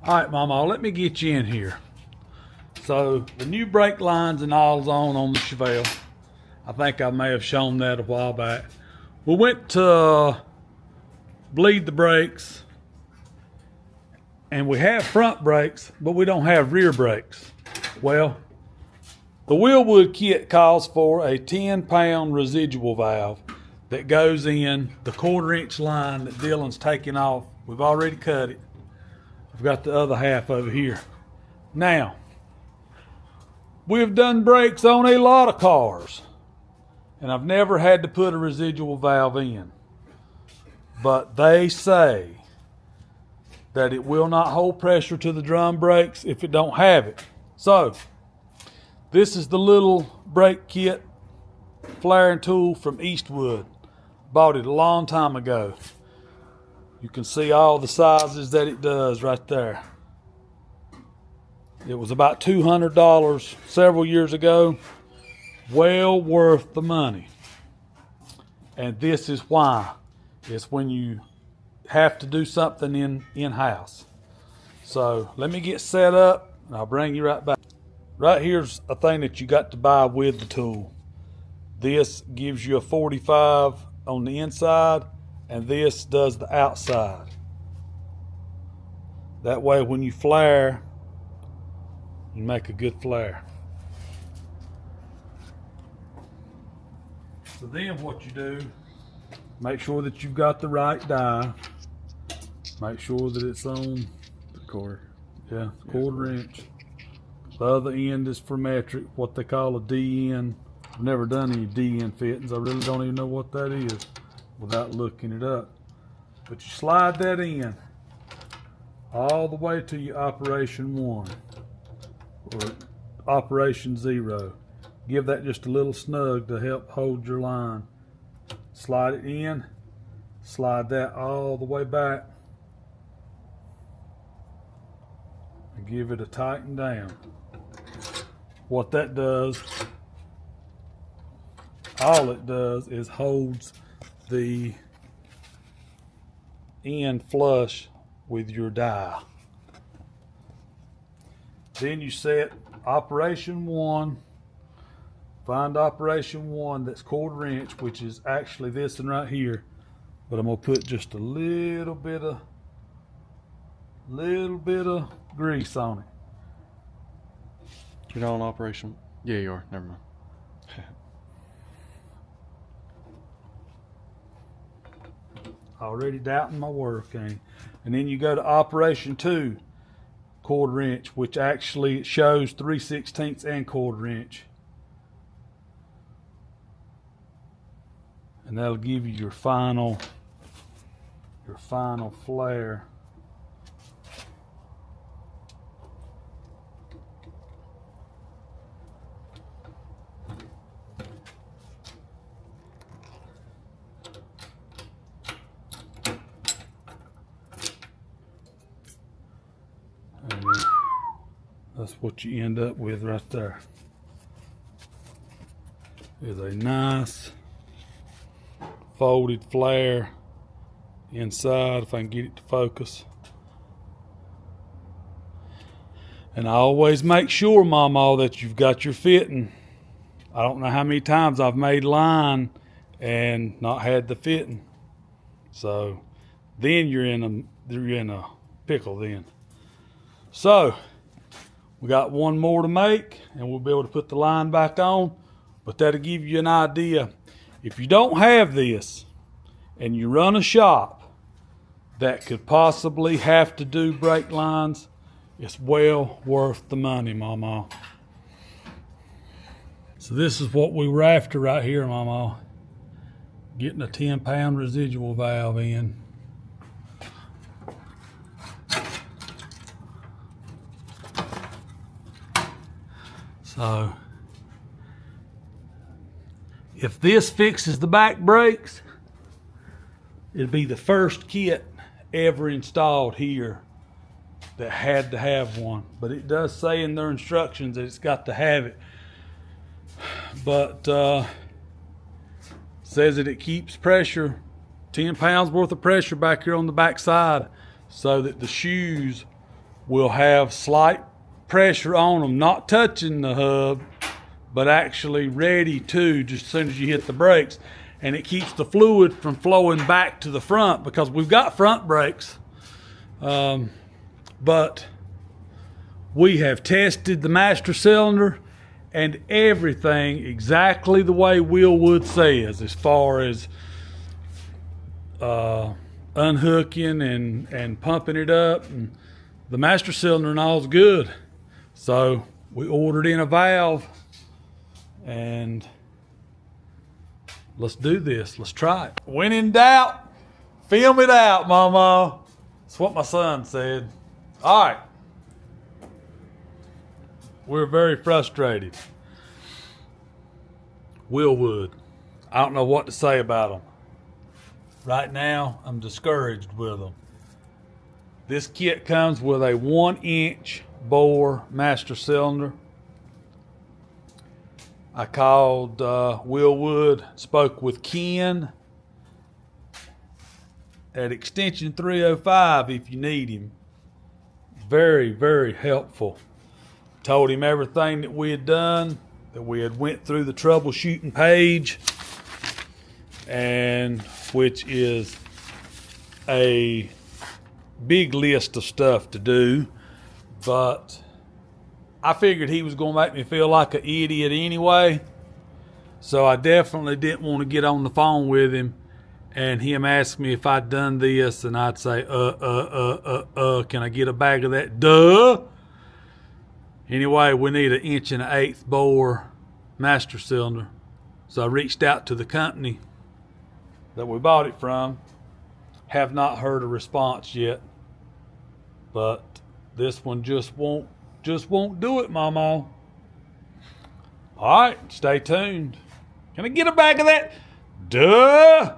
All right, Mama, let me get you in here. So the new brake lines and all's on the Chevelle. I think I may have shown that a while back. We went to bleed the brakes, and we have front brakes, but we don't have rear brakes. Well, the Wheelwood kit calls for a 10-pound residual valve that goes in the 1/4-inch line that Dylan's taking off. We've already cut it. I've got the other half over here. Now, we've done brakes on a lot of cars, and I've never had to put a residual valve in. But they say that it will not hold pressure to the drum brakes if it don't have it. So, this is the little brake kit flaring tool from Eastwood. Bought it a long time ago. You can see all the sizes that it does right there. It was about $200 several years ago. Well worth the money. And this is why. It's when you have to do something in-house. So let me get set up and I'll bring you right back. Right here's a thing that you got to buy with the tool. This gives you a 45 on the inside, and this does the outside. That way when you flare, you make a good flare. So then what you do, make sure that you've got the right die. Make sure that it's on the cord. Yeah, 1/4-inch. The other end is for metric, what they call a DN. I've never done any DN fittings. I really don't even know what that is without looking it up. But you slide that in all the way to your operation 1 or operation 0. Give that just a little snug to help hold your line. Slide it in, slide that all the way back, and give it a tighten down. What that does, all it does is holds the end flush with your die. Then you set operation 1. Find operation 1 that's 1/4-inch, which is actually this one right here. But I'm gonna put just a little bit of grease on it. You're not on operation? Yeah, you are. Never mind. Already doubting my work, ain't it? And then you go to operation 2, 1/4-inch, which actually shows 3/16 and 1/4-inch. And that'll give you your final flare. And that's what you end up with right there. Is a nice folded flare inside, if I can get it to focus. And I always make sure, Mama, that you've got your fitting. I don't know how many times I've made line and not had the fitting. So then you're in a pickle then. So we got one more to make and we'll be able to put the line back on, but that'll give you an idea. If you don't have this and you run a shop that could possibly have to do brake lines, it's well worth the money, Mama. So this is what we were after right here, Mama. Getting a 10-pound residual valve in. So if this fixes the back brakes, it'd be the first kit ever installed here that had to have one. But it does say in their instructions that it's got to have it. But says that it keeps pressure, 10 pounds worth of pressure back here on the back side, so that the shoes will have slight pressure on them, not touching the hub, but actually ready to just as soon as you hit the brakes. And it keeps the fluid from flowing back to the front because we've got front brakes. But we have tested the master cylinder and everything exactly the way Willwood says as far as unhooking and pumping it up. And the master cylinder and all is good. So we ordered in a valve and let's do this. Let's try it. When in doubt, film it out, Mama. That's what my son said. All right. We're very frustrated. Willwood. I don't know what to say about them. Right now, I'm discouraged with them. This kit comes with a 1-inch bore master cylinder. I called Willwood, spoke with Ken at extension 305 if you need him. Very, very helpful. Told him everything that we had done, that we had went through the troubleshooting page, and which is a big list of stuff to do, but I figured he was going to make me feel like an idiot anyway, so I definitely didn't want to get on the phone with him and him ask me if I'd done this, and I'd say, can I get a bag of that? Duh! Anyway, we need an 1 1/8 bore master cylinder, so I reached out to the company that we bought it from. Have not heard a response yet, but this one just won't do it, Mama. All right, stay tuned. Can I get a bag of that? Duh!